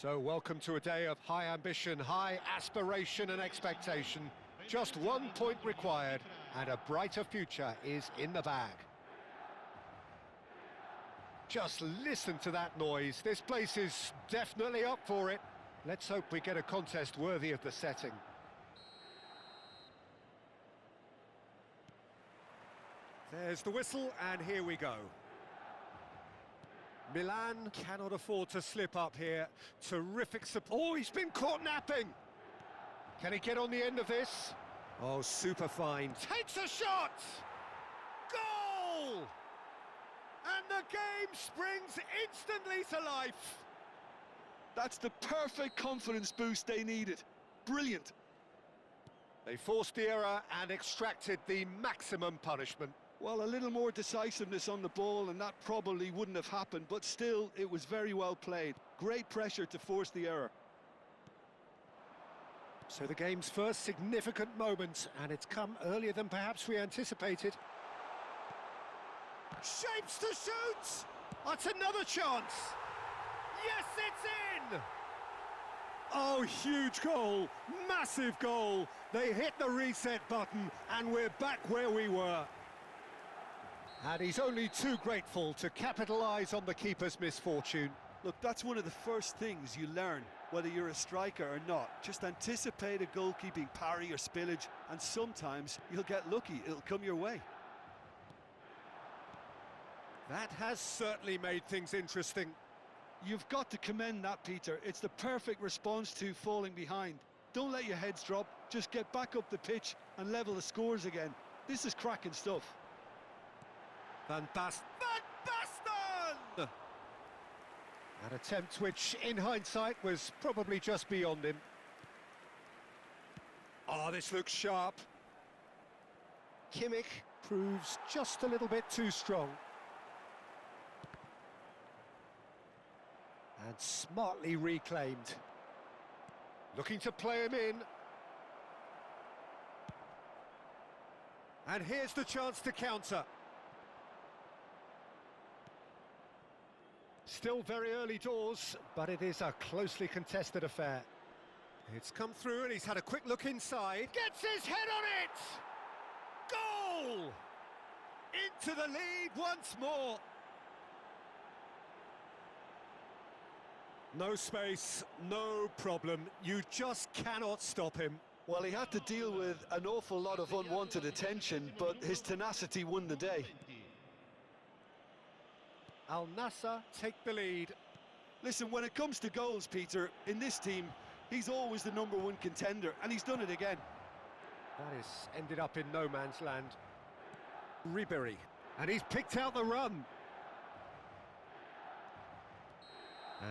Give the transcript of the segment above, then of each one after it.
So welcome to a day of high ambition, high aspiration and expectation. Just 1 point required and a brighter future is in the bag. Just listen to that noise. This place is definitely up for it. Let's hope we get a contest worthy of the setting. There's the whistle and here we go. Milan cannot afford to slip up here. Terrific support. Oh, he's been caught napping. Can he get on the end of this? Oh, super fine. Takes a shot! Goal! And the game springs instantly to life. That's the perfect confidence boost they needed. Brilliant. They forced the error and extracted the maximum punishment. Well, a little more decisiveness on the ball and that probably wouldn't have happened, but still, it was very well played. Great pressure to force the error. So the game's first significant moment, and it's come earlier than perhaps we anticipated. Shapes to shoot! That's another chance! Yes, it's in! Oh, huge goal! Massive goal! They hit the reset button, and we're back where we were. And he's only too grateful to capitalise on the keeper's misfortune. Look, that's one of the first things you learn, whether you're a striker or not. Just anticipate a goalkeeping parry or spillage, and sometimes you'll get lucky, it'll come your way. That has certainly made things interesting. You've got to commend that, Peter. It's the perfect response to falling behind. Don't let your heads drop, just get back up the pitch and level the scores again. This is cracking stuff. Van Basten! An attempt which, in hindsight, was probably just beyond him. Oh, this looks sharp. Kimmich proves just a little bit too strong. And smartly reclaimed. Looking to play him in. And here's the chance to counter. Still very early doors, but it is a closely contested affair. It's come through and he's had a quick look inside. Gets his head on it! Goal! Into the lead once more. No space, no problem. You just cannot stop him. Well, he had to deal with an awful lot of unwanted attention, but his tenacity won the day. Al Nassr take the lead. Listen, when it comes to goals, Peter, in this team, he's always the #1 contender, and he's done it again. That is ended up in no man's land. Ribéry, and he's picked out the run.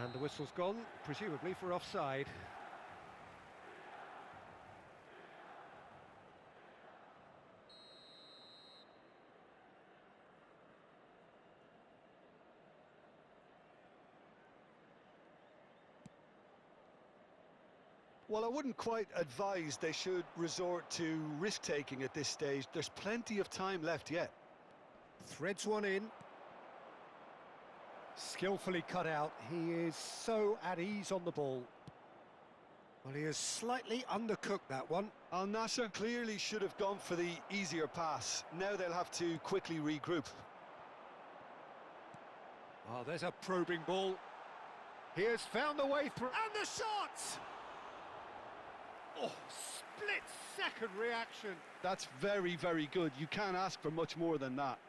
And the whistle's gone, presumably for offside. Well, I wouldn't quite advise they should resort to risk-taking at this stage. There's plenty of time left yet. Threads one in. Skillfully cut out. He is so at ease on the ball. Well, he has slightly undercooked that one. Al Nassr clearly should have gone for the easier pass. Now they'll have to quickly regroup. Oh, there's a probing ball. He has found the way through. And the shot! Oh, split-second reaction. That's very, very good. You can't ask for much more than that.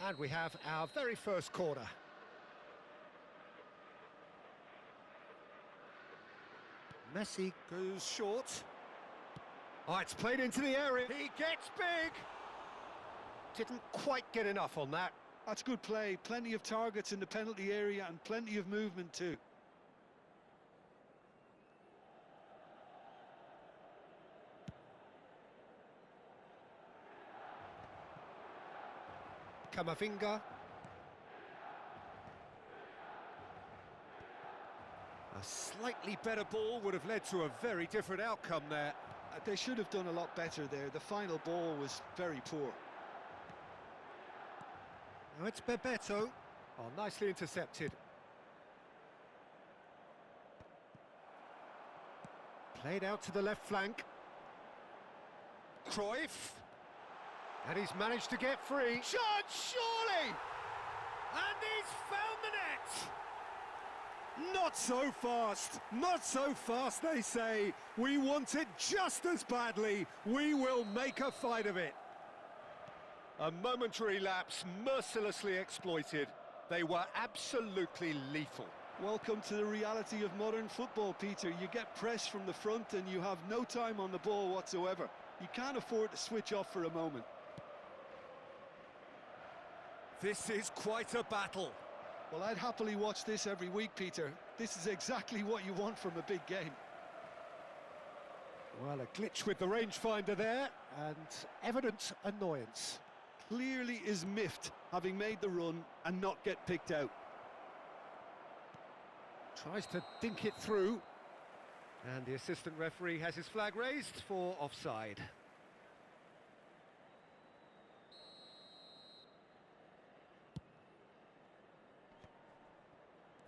And we have our very first corner. Messi goes short. Oh, it's played into the area. He gets big. Didn't quite get enough on that. That's good play. Plenty of targets in the penalty area and plenty of movement too. Camavinga. A slightly better ball would have led to a very different outcome there. They should have done a lot better there. The final ball was very poor. Now it's Bebeto. Oh, nicely intercepted. Played out to the left flank. Cruyff. And he's managed to get free. Shot, surely! And he's found the net! Not so fast, not so fast, they say. We want it just as badly. We will make a fight of it. A momentary lapse, mercilessly exploited. They were absolutely lethal. Welcome to the reality of modern football, Peter. You get pressed from the front and you have no time on the ball whatsoever. You can't afford to switch off for a moment. This is quite a battle. Well, I'd happily watch this every week, Peter. This is exactly what you want from a big game. Well, a glitch with the rangefinder there, and evident annoyance. Clearly is miffed, having made the run and not get picked out. Tries to dink it through. And the assistant referee has his flag raised for offside.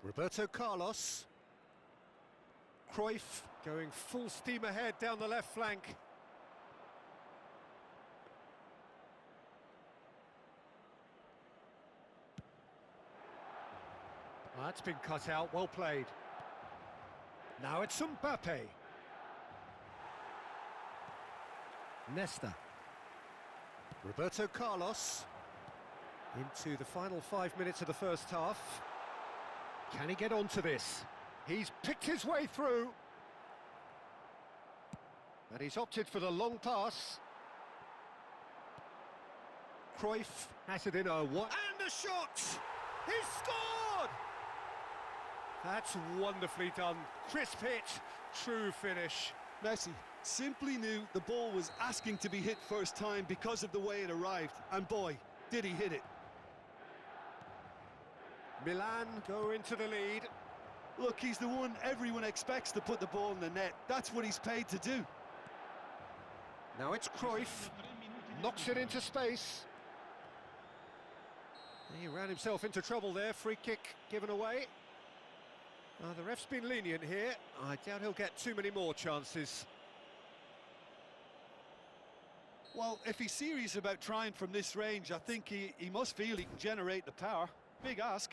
Roberto Carlos. Cruyff going full steam ahead down the left flank. That's been cut out, well played. Now it's Mbappe. Nesta. Roberto Carlos. Into the final 5 minutes of the first half. Can he get onto this? He's picked his way through. And he's opted for the long pass. Cruyff has it in a what? And a shot! He's scored! That's wonderfully done. Crisp hit, true finish. Messi simply knew the ball was asking to be hit first time because of the way it arrived. And boy, did he hit it. Milan go into the lead. Look, he's the one everyone expects to put the ball in the net. That's what he's paid to do. Now it's Cruyff. Knocks it into space. He ran himself into trouble there. Free kick given away. The ref's been lenient here. I doubt he'll get too many more chances. Well, if he's serious about trying from this range, I think he must feel he can generate the power. Big ask.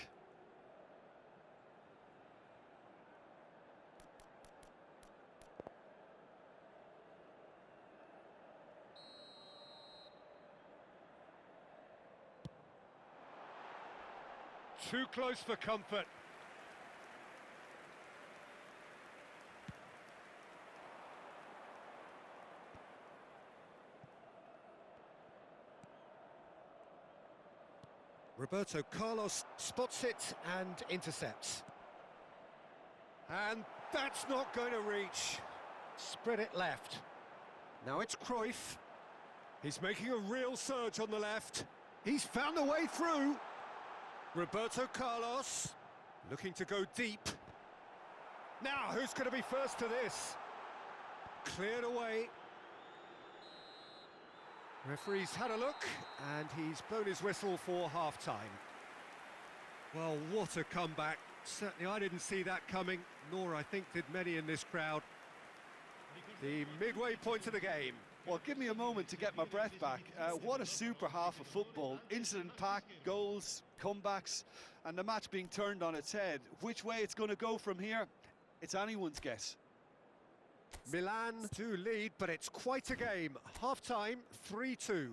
Too close for comfort. Roberto Carlos spots it and intercepts. And that's not going to reach. Spread it left. Now it's Cruyff. He's making a real surge on the left. He's found a way through. Roberto Carlos looking to go deep. Now, who's going to be first to this? Cleared away. Referee's had a look, and he's blown his whistle for half-time. Well, what a comeback. Certainly I didn't see that coming, nor I think did many in this crowd. The midway point of the game. Well, give me a moment to get my breath back. What a super half of football. Incident-packed, goals, comebacks, and the match being turned on its head. Which way it's going to go from here, it's anyone's guess. Milan do lead, but it's quite a game. Half-time, 3-2.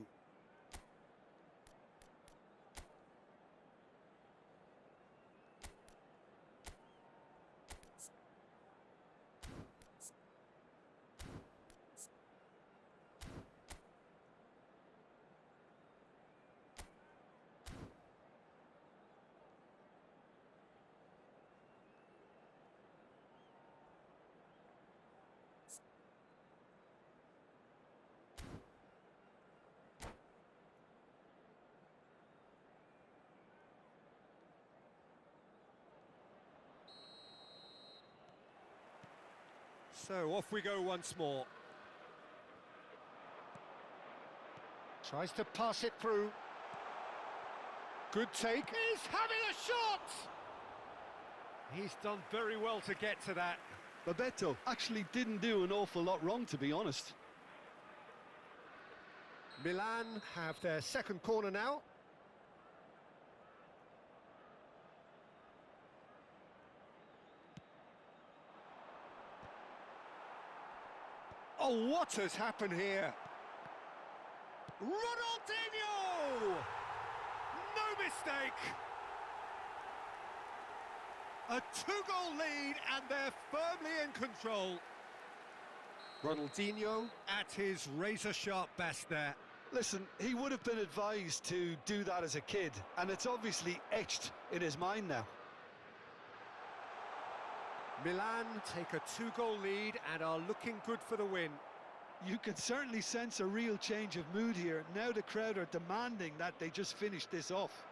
So off we go once more. Tries to pass it through. Good take. He's having a shot! He's done very well to get to that. Bebeto actually didn't do an awful lot wrong, to be honest. Milan have their second corner now. Oh, what has happened here? Ronaldinho! No mistake! A two-goal lead and they're firmly in control. Ronaldinho at his razor-sharp best there. Listen, he would have been advised to do that as a kid, and it's obviously etched in his mind now. Milan take a two-goal lead and are looking good for the win. You can certainly sense a real change of mood here. Now the crowd are demanding that they just finish this off.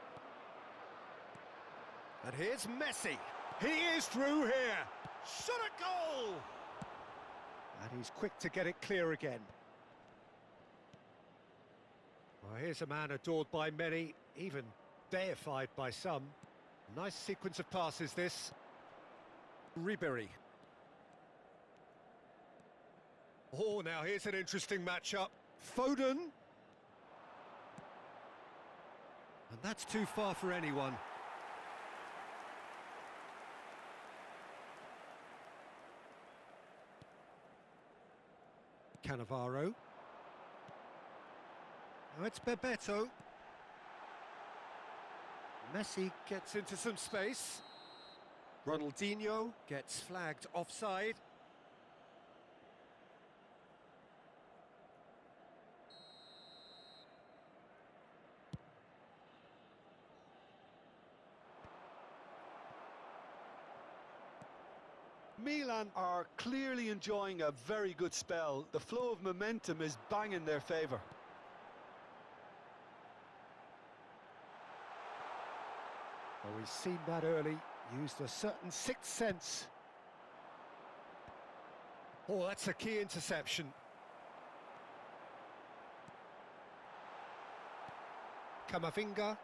And here's Messi. He is through here. Shot a goal! And he's quick to get it clear again. Well, here's a man adored by many, even deified by some. Nice sequence of passes, this. Ribéry. Oh, now here's an interesting matchup. Foden. And that's too far for anyone. Cannavaro. Now it's Bebeto. Messi gets into some space. Ronaldinho gets flagged offside. Milan are clearly enjoying a very good spell. The flow of momentum is bang in their favour. Well, we've seen that early. Used a certain sixth sense. Oh, that's a key interception. Camavinga.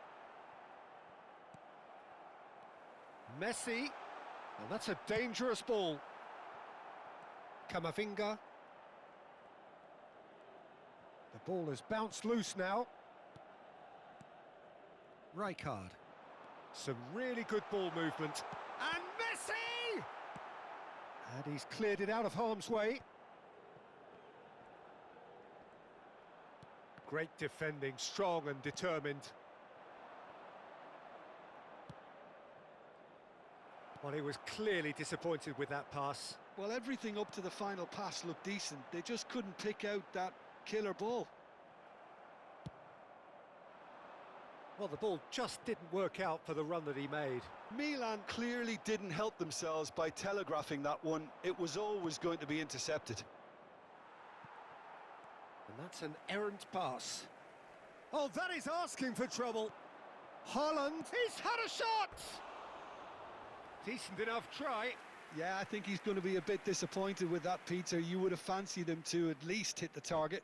Messi. And that's a dangerous ball. Camavinga. The ball has bounced loose now. Rijkaard. Some really good ball movement. And Messi! And he's cleared it out of harm's way. Great defending, strong and determined. Well, he was clearly disappointed with that pass. Well, everything up to the final pass looked decent. They just couldn't pick out that killer ball. Well, the ball just didn't work out for the run that he made. Milan clearly didn't help themselves by telegraphing that one. It was always going to be intercepted. And that's an errant pass. Oh, that is asking for trouble. Haaland, he's had a shot! Decent enough try. Yeah, I think he's going to be a bit disappointed with that, Peter. You would have fancied him to at least hit the target.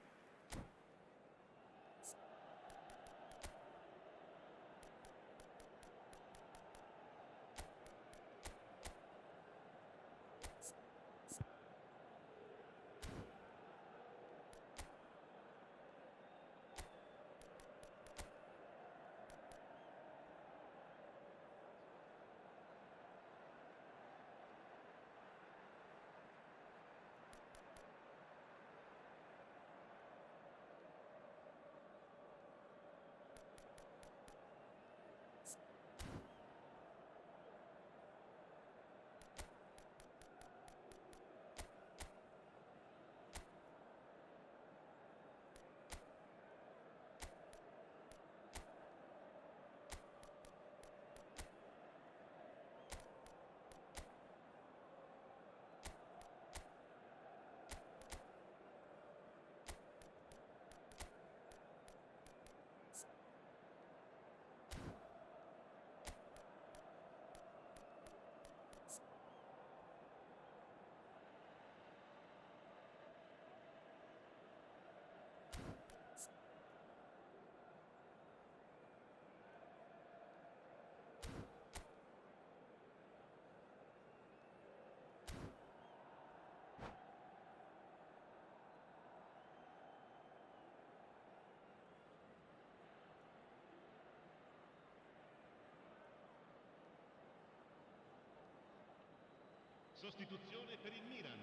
Sostituzione per il Milan.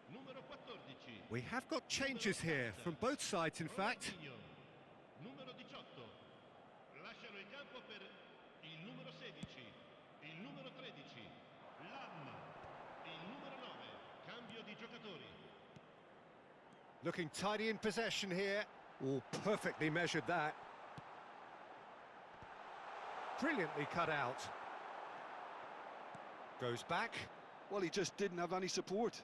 Numero 14. We have got changes here, from both sides in fact. Ronaldinho. Numero 18. Lasciano il campo per il numero 16, il numero 13, Lam, il numero 9. Cambio di giocatori. Looking tidy in possession here. Oh, perfectly measured that. Brilliantly cut out. Goes back. Well, he just didn't have any support.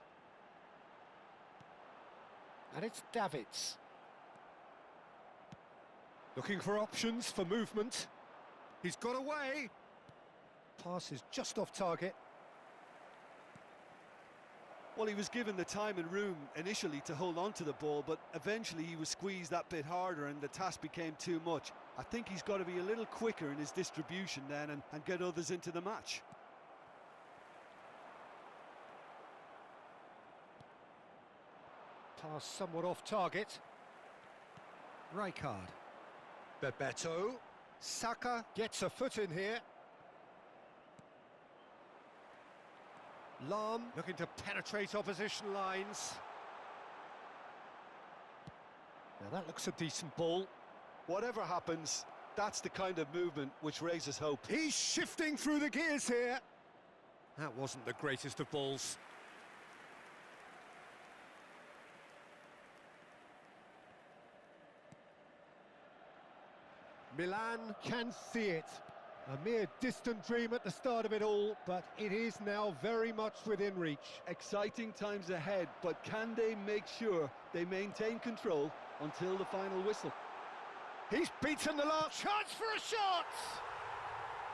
And it's Davids. Looking for options for movement. He's got away. Pass is just off target. Well, he was given the time and room initially to hold on to the ball, but eventually he was squeezed that bit harder and the task became too much. I think he's got to be a little quicker in his distribution then and get others into the match. Pass somewhat off target. Rijkaard. Bebeto. Saka gets a foot in here. Lam looking to penetrate opposition lines. Now that looks a decent ball. Whatever happens, that's the kind of movement which raises hope. He's shifting through the gears here. That wasn't the greatest of balls. Milan can see it. A mere distant dream at the start of it all, but it is now very much within reach. Exciting times ahead, but can they make sure they maintain control until the final whistle? He's beaten the last chance for a shot!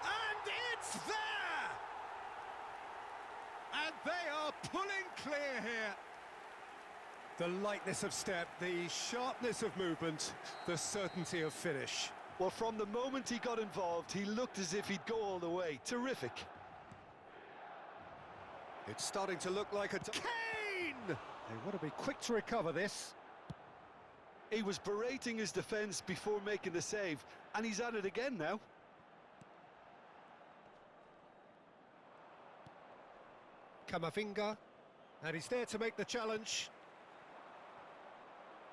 And it's there! And they are pulling clear here. The lightness of step, the sharpness of movement, the certainty of finish. Well, from the moment he got involved, he looked as if he'd go all the way. Terrific. It's starting to look like a... Kane! They want to be quick to recover this. He was berating his defence before making the save, and he's at it again now. Camavinga, and he's there to make the challenge.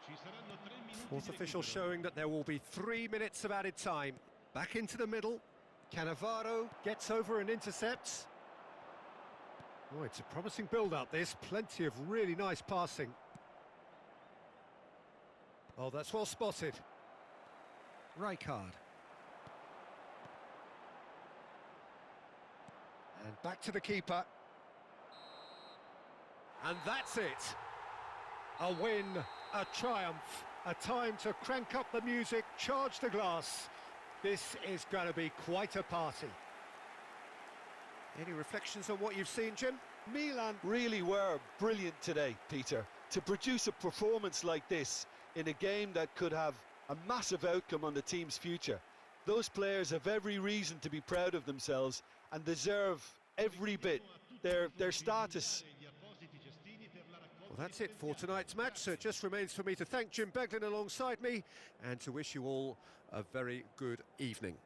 Ci saranno 3 minuti Fourth di official recupero. showing that there will be 3 minutes of added time. Back into the middle. Cannavaro gets over and intercepts. Oh, it's a promising build-up, this. Plenty of really nice passing. Oh, that's well spotted. Rijkaard. And back to the keeper. And that's it. A win, a triumph, a time to crank up the music, charge the glass. This is going to be quite a party. Any reflections on what you've seen, Jim? Milan really were brilliant today, Peter. To produce a performance like this in a game that could have a massive outcome on the team's future. Those players have every reason to be proud of themselves and deserve every bit their status. Well, that's it for tonight's match, so it just remains for me to thank Jim Beglin alongside me and to wish you all a very good evening.